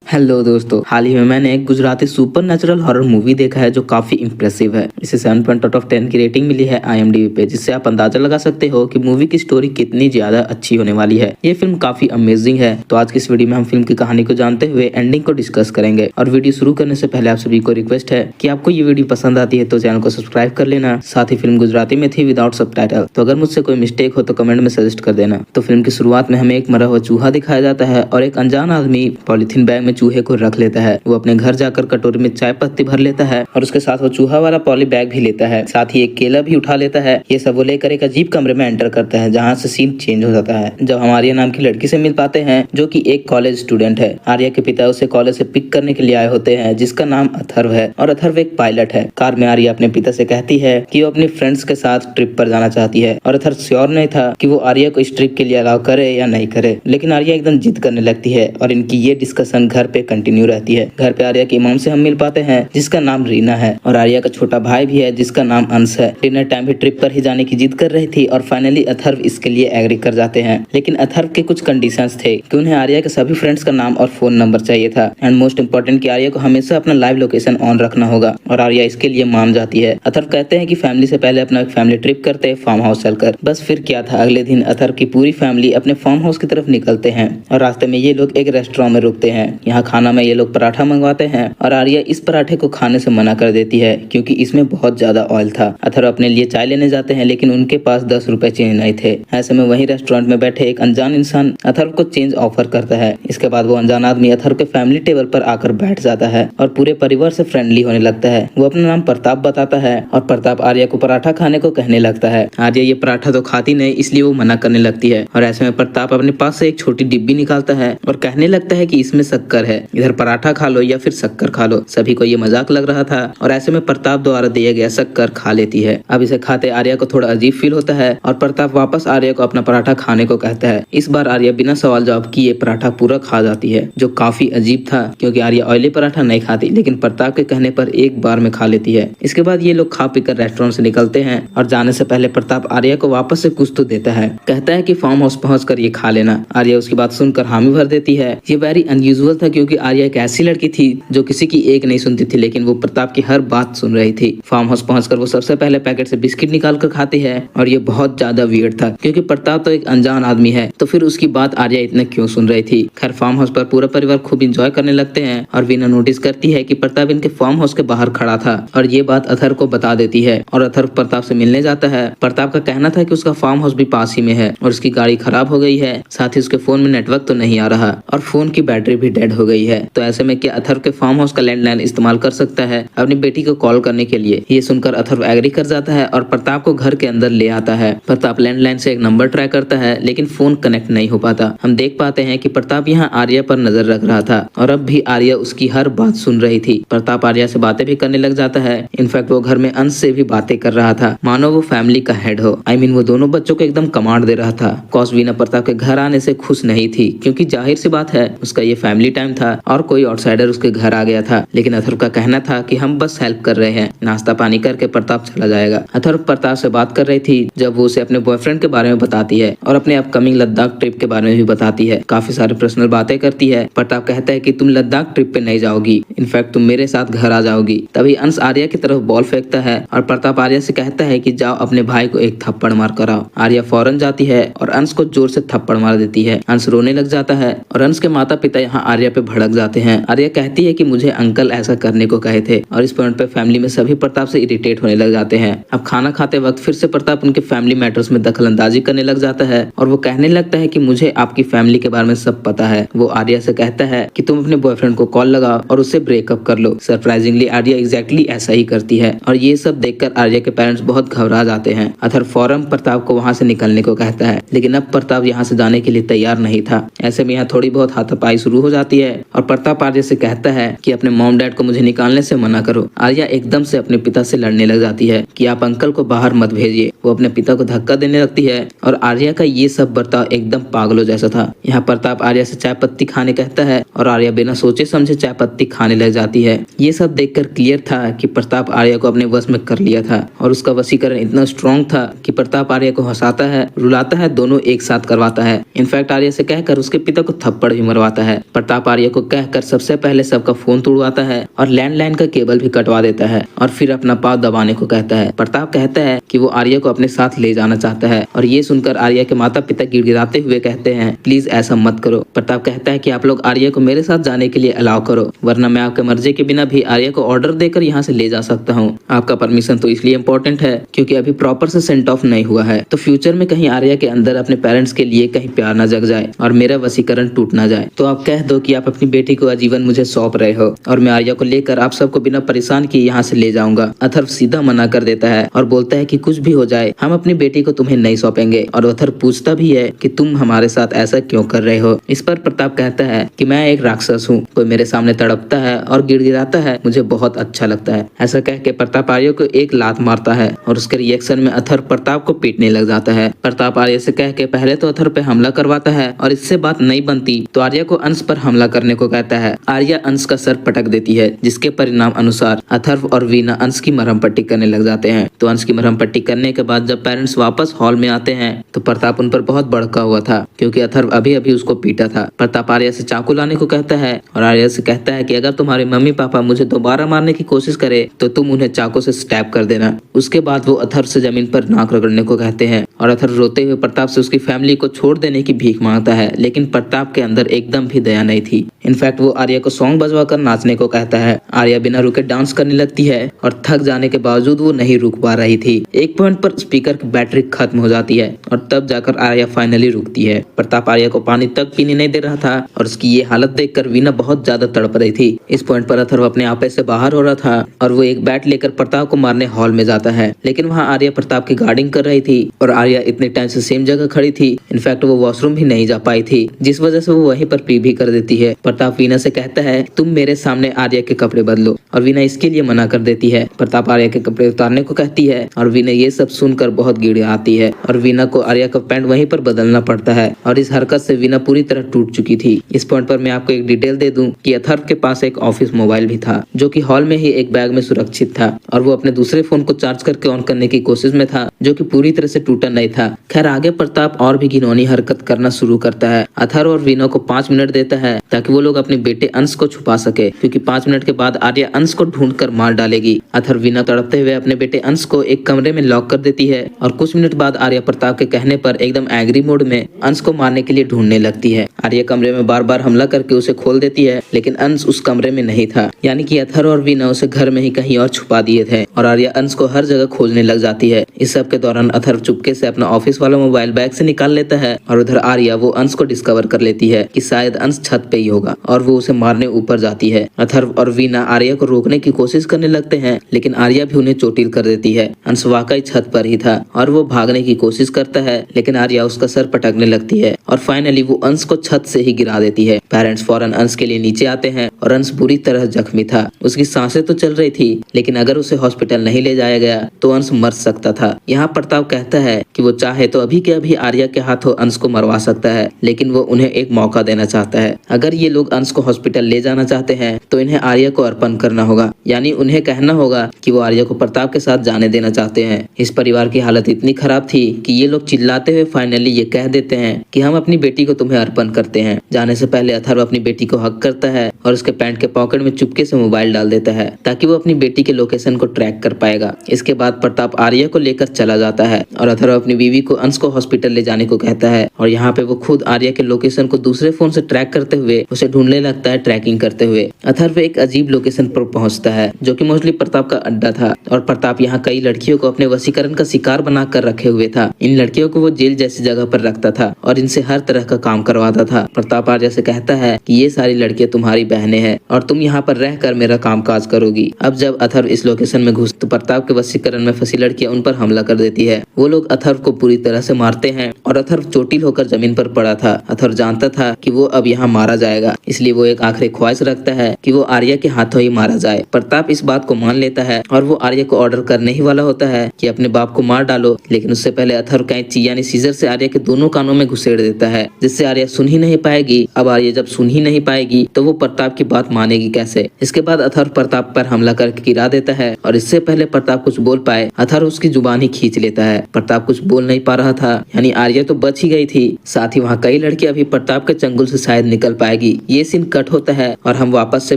Hello दोस्तों, हाल ही में मैंने एक Gujarati super natural horror movie देखा है जो काफी इंप्रेसिव है। इसे 7.8 की रेटिंग मिली है IMDb पे, जिससे आप अंदाजा लगा सकते हो कि मूवी की स्टोरी कितनी ज्यादा अच्छी होने वाली है। ये फिल्म काफी अमेजिंग है। तो आज की इस वीडियो में हम फिल्म की कहानी को जानते हुए एंडिंग को डिस्कस करेंगे। और वीडियो शुरू करने से पहले आप सभी को रिक्वेस्ट है कि आपको ये वीडियो पसंद आती है तो चैनल को सब्सक्राइब कर लेना। साथ ही फिल्म गुजराती में थी विदाउट सबटाइटल, तो अगर मुझसे कोई मिस्टेक हो तो कमेंट में सजेस्ट कर देना। तो फिल्म की शुरुआत में हमें एक मरा हुआ चूहा दिखाया जाता है और एक अनजान आदमी पॉलिथीन बैग में चूहे को रख लेता है। वो अपने घर जाकर कटोरी में चाय पत्ती भर लेता है और उसके साथ वो चूहा वाला पॉली बैग भी लेता है। साथ ही एक केला भी उठा लेता है। ये सब वो लेकर एक अजीब कमरे में एंटर करता है, जहाँ से सीन चेंज हो जाता है जब हम आर्या नाम की लड़की से मिल पाते हैं, जो कि एक कॉलेज स्टूडेंट है। आर्या के पिता उसे कॉलेज से पिक करने के लिए आए होते हैं, जिसका नाम अथर्व है और अथर्व एक पायलट है। कार में आर्या अपने पिता से कहती है कि वो अपनी फ्रेंड्स के साथ ट्रिप पर जाना चाहती है और अथर्व श्योर नहीं था कि वो आर्या को इस ट्रिप के लिए अलाउ करे या नहीं करे, लेकिन आर्या एकदम जिद करने लगती है और इनकी ये डिस्कशन घर पे कंटिन्यू रहती है। घर पे आर्या की मॉम से हम मिल पाते हैं, जिसका नाम रीना है, और आर्या का छोटा भाई भी है जिसका नाम अंश है। डिनर टाइम भी ट्रिप पर ही जाने की जिद कर रही थी और फाइनली अथर्व इसके लिए एग्री कर जाते हैं, लेकिन अथर्व के कुछ कंडीशंस थे कि उन्हें आर्या के सभी फ्रेंड्स का नाम और फोन नंबर चाहिए था, एंड मोस्ट इम्पोर्टेंट कि आर्या को हमेशा अपना लाइव लोकेशन ऑन रखना होगा, और आर्या इसके लिए मान जाती है। अथर्व कहते हैं कि फैमिली से पहले अपना एक फैमिली ट्रिप करते हैं फार्म हाउस चलकर। बस फिर क्या था, अगले दिन अथर्व की पूरी फैमिली अपने फार्म हाउस की तरफ निकलते हैं और रास्ते में ये लोग एक रेस्टोरेंट में रुकते हैं। यहाँ खाना में ये लोग पराठा मंगवाते हैं और आर्या इस पराठे को खाने से मना कर देती है क्योंकि इसमें बहुत ज्यादा ऑयल था। अथर्व अपने लिए चाय लेने जाते हैं, लेकिन उनके पास 10 रुपए चेंज नहीं थे। ऐसे में वहीं रेस्टोरेंट में बैठे एक अनजान इंसान अथर्व को चेंज ऑफर करता है। इसके बाद वो अनजान आदमी अथर्व के फैमिली टेबल पर आकर बैठ जाता है और पूरे परिवार से फ्रेंडली होने लगता है। वो अपना नाम प्रताप बताता है और प्रताप आर्या को पराठा खाने को कहने लगता है। आर्या ये पराठा तो खाती नहीं, इसलिए वो मना करने लगती है और ऐसे में प्रताप अपने पास से एक छोटी डिब्बी निकालता है और कहने लगता है कि इसमें शक्कर है, इधर पराठा खा लो या फिर शक्कर खा लो। सभी को ये मजाक लग रहा था और ऐसे में प्रताप द्वारा दिया गया शक्कर खा लेती है। अब इसे खाते आर्या को थोड़ा अजीब फील होता है और प्रताप वापस आर्या को अपना पराठा खाने को कहता है। इस बार आर्या बिना सवाल जवाब किए पराठा पूरा खा जाती है, जो काफी अजीब था क्योंकि आर्या ऑयली पराठा नहीं खाती, लेकिन प्रताप के कहने पर एक बार में खा लेती है। इसके बाद ये लोग खा पीकर रेस्टोरेंट से निकलते हैं और जाने से पहले प्रताप आर्या को वापस से कुछ तो देता है। कहता है कि फार्म हाउस पहुंचकर ये खा लेना। आर्या उसकी बात सुनकर हामी भर देती है। ये वेरी अनयूजुअल था क्योंकि आर्या एक ऐसी लड़की थी जो किसी की एक नहीं सुनती थी, लेकिन वो प्रताप की हर बात सुन रही थी। फार्म हाउस पहुंचकर वो सबसे पहले पैकेट से बिस्किट निकाल कर खाती है और ये बहुत ज्यादा वियर्ड था क्योंकि प्रताप तो एक अनजान आदमी है, तो फिर उसकी बात आर्या इतना क्यों सुन रही थी। खैर फार्म हाउस पर पूरा परिवार खूब इंजॉय करने लगते हैं और वीना नोटिस करती है कि प्रताप इनके फार्म हाउस के बाहर खड़ा था और ये बात अथर्व को बता देती है और अथर्व प्रताप से मिलने जाता है। प्रताप का कहना था कि उसका फार्म हाउस भी पास ही में है और उसकी गाड़ी खराब हो गई है, साथ ही उसके फोन में नेटवर्क तो नहीं आ रहा और फोन की बैटरी भी डेड हो गई है। तो ऐसे में क्या अथर्व के फार्म हाउस का लैंडलाइन इस्तेमाल कर सकता है अपनी बेटी को कॉल करने के लिए। ये सुनकर अथर्व एग्री कर जाता है और प्रताप को घर के अंदर ले आता है। प्रताप लैंडलाइन से एक नंबर ट्राई करता है, लेकिन फोन कनेक्ट नहीं हो पाता। हम देख पाते हैं कि प्रताप यहाँ आर्या पर नजर रख रहा था और अब भी आर्या उसकी हर बात सुन रही थी। प्रताप आर्या से बातें भी करने लग जाता है। इनफैक्ट वो घर में अंश से भी बातें कर रहा था, मानो वो फैमिली का हेड हो। वो दोनों बच्चों को एकदम कमांड दे रहा था। कॉस वीना प्रताप के घर आने से खुश नहीं थी क्योंकि जाहिर सी बात है उसका ये फैमिली टाइम था और कोई आउटसाइडर उसके घर आ गया था, लेकिन अथर्व का कहना था कि हम बस हेल्प कर रहे हैं, नाश्ता पानी करके प्रताप चला जाएगा। अथर्व प्रताप से बात कर रही थी जब वो उसे अपने बॉयफ्रेंड के बारे में बताती है और अपने अपकमिंग लद्दाख ट्रिप के बारे में भी बताती है। काफी सारे पर्सनल बातें करती है। प्रताप कहता है कि तुम लद्दाख ट्रिप पे नहीं जाओगी, इनफैक्ट तुम मेरे साथ घर आ जाओगी। तभी अंश आर्या की तरफ बॉल फेंकता है और प्रताप आर्या से कहता है कि जाओ अपने भाई को एक थप्पड़ मार कर आओ। आर्या फौरन जाती है और अंश को जोर से थप्पड़ मार देती है। अंश रोने लग जाता है और अंश के माता पिता यहाँ आर्या पे भड़क जाते हैं। आर्या कहती है कि मुझे अंकल ऐसा करने को कहे थे और इस पॉइंट पे फैमिली में सभी प्रताप से इरिटेट होने लग जाते हैं। अब खाना खाते वक्त फिर से प्रताप उनके फैमिली मैटर्स में दखल अंदाजी करने लग जाता है और वो कहने लगता है कि मुझे आपकी फैमिली के बारे में सब पता है। वो आर्या से कहता है कि तुम अपने बॉयफ्रेंड को कॉल लगाओ और उससे ब्रेकअप कर लो। सरप्राइजिंगली आर्या एग्जैक्टली ऐसा ही करती है और ये सब देखकर आर्या के पेरेंट्स बहुत घबरा जाते हैं। अथर्व फौरन प्रताप को वहाँ से निकलने को कहता है, लेकिन अब प्रताप यहाँ से जाने के लिए तैयार नहीं था। ऐसे में यहाँ थोड़ी बहुत हाथापाई शुरू हो जाती है और प्रताप आर्या से कहता है कि अपने मॉम डैड को मुझे निकालने से मना करो। आर्या एकदम से अपने पिता से लड़ने लग जाती है कि आप अंकल को बाहर मत भेजिए। वो अपने पिता को धक्का देने लगती है और आर्या का ये सब बर्ताव एकदम पागलों जैसा था। यहाँ प्रताप आर्या से चाय पत्ती खाने कहता है और आर्या बिना सोचे समझे चाय पत्ती खाने लग जाती है। ये सब देखकर क्लियर था कि प्रताप आर्या को अपने वश में कर लिया था और उसका वशीकरण इतना स्ट्रॉन्ग था कि प्रताप आर्या को हंसाता है, रुलाता है, दोनों एक साथ करवाता है। इनफैक्ट आर्या से कहकर उसके पिता को थप्पड़ भी मरवाता है। प्रताप आर्या को कहकर सबसे पहले सबका फोन तोड़वाता है और लैंडलाइन का केबल भी कटवा देता है और फिर अपना पाँव दबाने को कहता है। प्रताप कहता है कि वो आर्या को अपने साथ ले जाना चाहता है और ये सुनकर आर्या के माता पिता गिड़गिड़ाते हुए कहते हैं प्लीज ऐसा मत करो। प्रताप कहता है कि आप लोग आर्या को मेरे साथ जाने के लिए अलाउ करो, वरना मैं आपके मर्जी के बिना भी आर्या को ऑर्डर देकर यहाँ से ले जा सकता हूँ। आपका परमिशन तो इसलिए इम्पोर्टेंट है क्योंकि अभी प्रॉपर से सेंट ऑफ नहीं हुआ है, तो फ्यूचर में कहीं आर्या के अंदर अपने पेरेंट्स के लिए कहीं प्यार न जग जाए और मेरा वसीकरण टूट ना जाए, तो आप कह दो कि आप अपनी बेटी को आजीवन मुझे सौंप रहे हो और मैं आर्या को लेकर आप सबको बिना परेशान किए यहाँ से ले जाऊंगा। अथर्व सीधा मना कर देता है और बोलता है कि कुछ भी हो जाए हम अपनी बेटी को तुम्हें नहीं सौंपेंगे। और अथर्व पूछता भी है कि तुम हमारे साथ ऐसा क्यों कर रहे हो। इस पर प्रताप कहता है कि मैं एक राक्षस हूँ, कोई मेरे सामने तड़पता है और गिड़गिड़ाता है मुझे बहुत अच्छा लगता है। ऐसा कह के प्रताप आर्या को एक लात मारता है और उसके रिएक्शन में अथर्व प्रताप को पीटने लग जाता है। प्रताप आर्या से कह के पहले तो अथर्व पे हमला करवाता है और इससे बात नहीं बनती तो आर्या को अंश पर हमला करने को कहता है। आर्या अंश का सर पटक देती है, जिसके परिणाम अनुसार अथर्व और वीना अंश की मरहम पट्टी करने लग जाते हैं। तो अंश की मरहम पट्टी करने के बाद जब पेरेंट्स वापस हॉल में आते हैं तो प्रताप उन पर बहुत भड़का हुआ था क्योंकि अथर्व अभी अभी उसको पीटा था। प्रताप आर्या से चाकू लाने को कहता है और आर्या से कहता है कि अगर तुम्हारे मम्मी पापा मुझे दोबारा मारने की कोशिश करे तो तुम उन्हें चाकू से स्टैब कर देना। उसके बाद वो अथर्व से जमीन पर नाक रगड़ने को कहते हैं और अथर्व रोते हुए प्रताप से उसकी फैमिली को छोड़ देने की भीख मांगता है, लेकिन प्रताप के अंदर एकदम भी दया नहीं थी। इनफैक्ट वो आर्या को सॉन्ग बजवाकर नाचने को कहता है। आर्या बिना रुके डांस करने लगती है और थक जाने के बावजूद वो नहीं रुक पा रही थी। एक पॉइंट पर स्पीकर की बैटरी खत्म हो जाती है और तब जाकर आर्या फाइनली रुकती है। प्रताप आर्या को पानी तक पीने नहीं दे रहा था और उसकी ये हालत देखकर वीना बहुत ज्यादा तड़प रही थी। इस पॉइंट पर अथर्व अपने आपे से बाहर हो रहा था और वो एक बैट लेकर प्रताप को मारने हॉल में जाता है, लेकिन वहाँ आर्या प्रताप की गार्डिंग कर रही थी और आर्या इतने टाइम से सेम जगह खड़ी थी। इनफैक्ट वो वॉशरूम भी नहीं जा पाई थी, जिस वजह से वो वहीं पर पी भी कर देती है। प्रताप वीना से कहता है तुम मेरे सामने आर्या के कपड़े बदलो और वीना इसके लिए मना कर देती है। प्रताप आर्या के कपड़े उतारने को कहती है और वीना ये सब सुनकर बहुत गिड़गिड़ाती है और वीना को आर्या का पैंट वहीं पर बदलना पड़ता है और इस हरकत से वीना पूरी तरह टूट चुकी थी। इस पॉइंट पर मैं आपको एक डिटेल दे दूं कि अथर्व के पास एक ऑफिस मोबाइल भी था जो कि हॉल में ही एक बैग में सुरक्षित था और वो अपने दूसरे फोन को चार्ज करके ऑन करने की कोशिश में था जो कि पूरी तरह से टूटा नहीं था। खैर आगे प्रताप और भी घिनौनी हरकत करना शुरू करता है। अथर्व और वीना को 5 मिनट देता है ताकि वो लोग अपने बेटे अंश को छुपा सके, क्योंकि 5 मिनट के बाद आर्या अंश को ढूंढकर मार डालेगी। अथर्व वीना तड़पते हुए अपने बेटे अंश को एक कमरे में लॉक कर देती है और कुछ मिनट बाद आर्या प्रताप के कहने पर एकदम एग्री मोड में अंश को मारने के लिए ढूंढने लगती है। आर्या कमरे में बार बार हमला करके उसे खोल देती है, लेकिन अंश उस कमरे में नहीं था, यानी कि अथर्व और वीना उसे घर में ही कहीं और छुपा दिए थे और आर्या अंश को हर जगह खोजने लग जाती है। इस सब के दौरान अथर्व चुपके से अपना ऑफिस वाला मोबाइल बैग से निकाल लेता है और उधर आर्या वो अंश को डिस्कवर कर लेती है कि शायद अंश छत पे ही होगा और वो उसे मारने ऊपर जाती है। अथर्व और वीना आर्या को रोकने की कोशिश करने लगते हैं, लेकिन आर्या भी उन्हें चोटिल कर देती है। अंश वाकई छत पर ही था और वो भागने की कोशिश करता है, लेकिन आर्या उसका सर पटकने लगती है और फाइनली वो अंश को छत से ही गिरा देती है। पेरेंट्स फौरन अंश के लिए नीचे आते हैं और अंश बुरी तरह जख्मी था। उसकी सांसें तो चल रही थी, लेकिन अगर उसे हॉस्पिटल नहीं ले जाया गया तो अंश मर सकता था। यहाँ प्रताप कहता है कि वो चाहे तो अभी के अभी आर्या के हाथों अंश को मरवा सकता है, लेकिन वो उन्हें एक मौका देना चाहता है। अगर ये लोग अंश को हॉस्पिटल ले जाना चाहते हैं तो इन्हें आर्या को अर्पण करना होगा, यानी उन्हें कहना होगा कि वो आर्या को प्रताप के साथ जाने देना चाहते हैं। इस परिवार की हालत इतनी खराब थी कि ये लोग चिल्लाते हुए फाइनली ये कह देते हैं कि हम अपनी बेटी को तुम्हें अर्पण करते हैं। जाने से पहले अथर्व अपनी बेटी को हक करता है और उसके पैंट के पॉकेट में चुपके से मोबाइल डाल देता है ताकि वो अपनी बेटी के लोकेशन को ट्रैक कर पाएगा। इसके बाद प्रताप आर्या को लेकर चला जाता है और अथर्व अपनी बीवी को अंश को हॉस्पिटल ले जाने को कहता है और यहाँ पे वो खुद आर्या के लोकेशन को दूसरे फोन से ट्रैक करते हुए उसे ढूंढने लगता है। ट्रैकिंग करते हुए अथर्व एक अजीब लोकेशन पर पहुंचता है जो कि मोस्टली प्रताप का अड्डा था और प्रताप यहाँ कई लड़कियों को अपने वशीकरण का शिकार बनाकर रखे हुए था। इन लड़कियों को वो जेल जैसी जगह पर रखता था और इनसे हर तरह का काम करवाता था। प्रताप आर्या से कहता है कि ये सारी लड़कियां तुम्हारी बहनें हैं और तुम यहाँ पर रहकर मेरा काम काज करोगी। अब जब अथर्व इस लोकेशन में घुस तो प्रताप के वशीकरण में फंसी लड़कियां उन पर हमला कर देती है। वो लोग अथर्व को पूरी तरह से मारते हैं और अथर्व चोटिल होकर जमीन पर पड़ा था। अथर्व जानता था कि वो अब यहाँ मारा जाएगा, इसलिए वो एक आखिरी ख्वाहिश रखता है कि वो आर्या के हाथों ही मारा जाए। प्रताप इस बात को मान लेता है और वो आर्या को ऑर्डर करने ही वाला होता है कि अपने बाप को मार डालो, लेकिन उससे पहले अथर्व कैंची यानी सीजर से आर्या के दोनों कानों में घुसेड़ देता है, जिससे आर्या सुन ही नहीं पाएगी। अब आर्या जब सुन ही नहीं पाएगी तो वो प्रताप की बात मानेगी कैसे। इसके बाद अथर्व प्रताप पर हमला करके गिरा देता है और इससे पहले प्रताप कुछ बोल पाए अथर्व उसकी जुबान ही खींच लेता है। प्रताप कुछ बोल नहीं पा रहा था, यानी आर्या तो बच ही गई थी। साथ ही वहाँ कई लड़कियां भी प्रताप के चंगुल से शायद निकल पाएगी जाएगी। ये सीन कट होता है और हम वापस से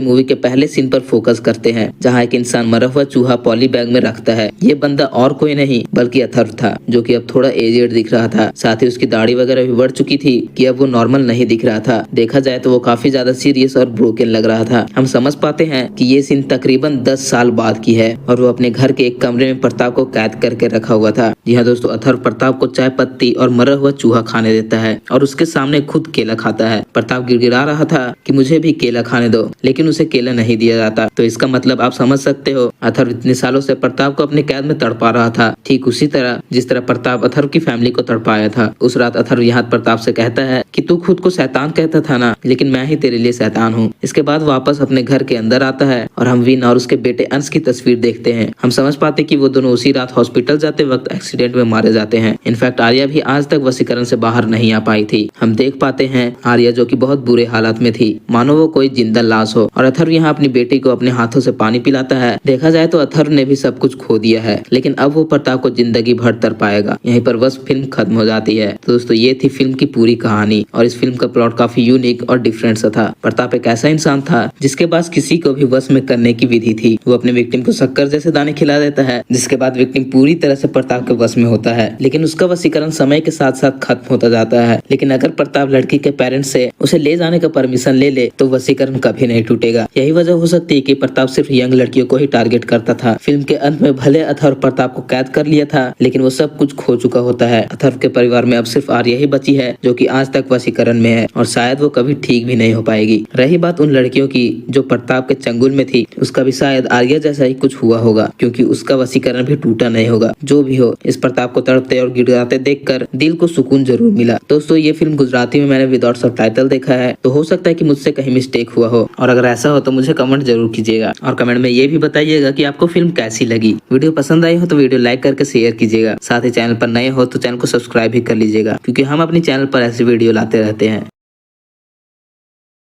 मूवी के पहले सीन पर फोकस करते हैं, जहाँ एक इंसान मरा हुआ चूहा पॉली बैग में रखता है। ये बंदा और कोई नहीं बल्कि अथर्व था, जो कि अब थोड़ा एजेड दिख रहा था। साथ ही उसकी दाढ़ी वगैरह भी बढ़ चुकी थी कि अब वो नॉर्मल नहीं दिख रहा था। देखा जाए तो वो काफी ज्यादा सीरियस और ब्रोकन लग रहा था। हम समझ पाते हैं कि ये सीन तकरीबन 10 साल बाद की है और वो अपने घर के एक कमरे में प्रताप को कैद करके रखा हुआ था। जी हाँ दोस्तों, अथर्व प्रताप को चाय पत्ती और मरा हुआ चूहा खाने देता है और उसके सामने खुद केला खाता है। प्रताप गिड़गिड़ा रहा था कि मुझे भी केला खाने दो, लेकिन उसे केला नहीं दिया जाता। तो इसका मतलब आप समझ सकते हो, अथर्व इतने सालों से प्रताप को अपने कैद में तड़पा रहा था, ठीक उसी तरह जिस तरह प्रताप अथर्व की फैमिली को तड़पाया था। उस रात अथर्व यहाँ प्रताप से कहता है कि तू खुद को शैतान कहता था ना, लेकिन मैं ही तेरे लिए शैतान हूँ। इसके बाद वापस अपने घर के अंदर आता है और हम विन और उसके बेटे अंश की तस्वीर देखते हैं। हम समझ पाते कि वो दोनों उसी रात हॉस्पिटल जाते वक्त एक्सीडेंट में मारे जाते हैं। इनफैक्ट आर्या भी आज तक वसीकरण से बाहर नहीं आ पाई थी। हम देख पाते हैं आर्या जो कि बहुत बुरे हालत में थी, मानो वो कोई जिंदा लाश हो। और अथर्व यहाँ अपनी बेटी को अपने हाथों से पानी पिलाता है। देखा जाए तो अथर्व ने भी सब कुछ खो दिया है, लेकिन अब वो प्रताप को जिंदगी भर तर पाएगा। यहीं पर बस फिल्म खत्म हो जाती है। तो दोस्तों ये थी फिल्म की पूरी कहानी और इस फिल्म का प्लॉट काफी यूनिक और डिफरेंट सा था। प्रताप एक ऐसा इंसान था जिसके पास किसी को भी वश में करने की विधि थी। वो अपने विक्टिम को शक्कर जैसे दाने खिला देता है, जिसके बाद विक्टिम पूरी तरह से प्रताप के वश में होता है। लेकिन उसका वशीकरण समय के साथ साथ खत्म होता जाता है। लेकिन अगर प्रताप लड़की के पेरेंट्स से उसे ले जाने का परमिशन ले ले तो वशीकरण कभी नहीं टूटेगा। यही वजह हो सकती है कि प्रताप सिर्फ यंग लड़कियों को ही टारगेट करता था। फिल्म के अंत में भले अथर्व प्रताप को कैद कर लिया था, लेकिन वो सब कुछ खो चुका होता है। अथर्व के परिवार में अब सिर्फ आर्या ही बची है, जो कि आज तक वशीकरण में है और शायद वो कभी ठीक भी नहीं हो पाएगी। रही बात उन लड़कियों की जो प्रताप के चंगुल में थी, उसका भी शायद आर्या जैसा ही कुछ हुआ होगा, क्योंकि उसका वशीकरण भी टूटा नहीं होगा। जो भी हो, इस प्रताप को तड़पते और गिड़गिड़ाते देखकर दिल को सुकून जरूर मिला। दोस्तों ये फिल्म गुजराती में मैंने विदाउट सबटाइटल देखा है, तो हो सकता है कि मुझसे कहीं मिस्टेक हुआ हो, और अगर ऐसा हो तो मुझे कमेंट जरूर कीजिएगा और कमेंट में ये भी बताइएगा कि आपको फिल्म कैसी लगी। वीडियो पसंद आई हो तो वीडियो लाइक करके शेयर कीजिएगा। साथ ही चैनल पर नए हो तो चैनल को सब्सक्राइब भी कर लीजिएगा, क्योंकि हम अपनी चैनल पर ऐसी वीडियो लाते रहते हैं।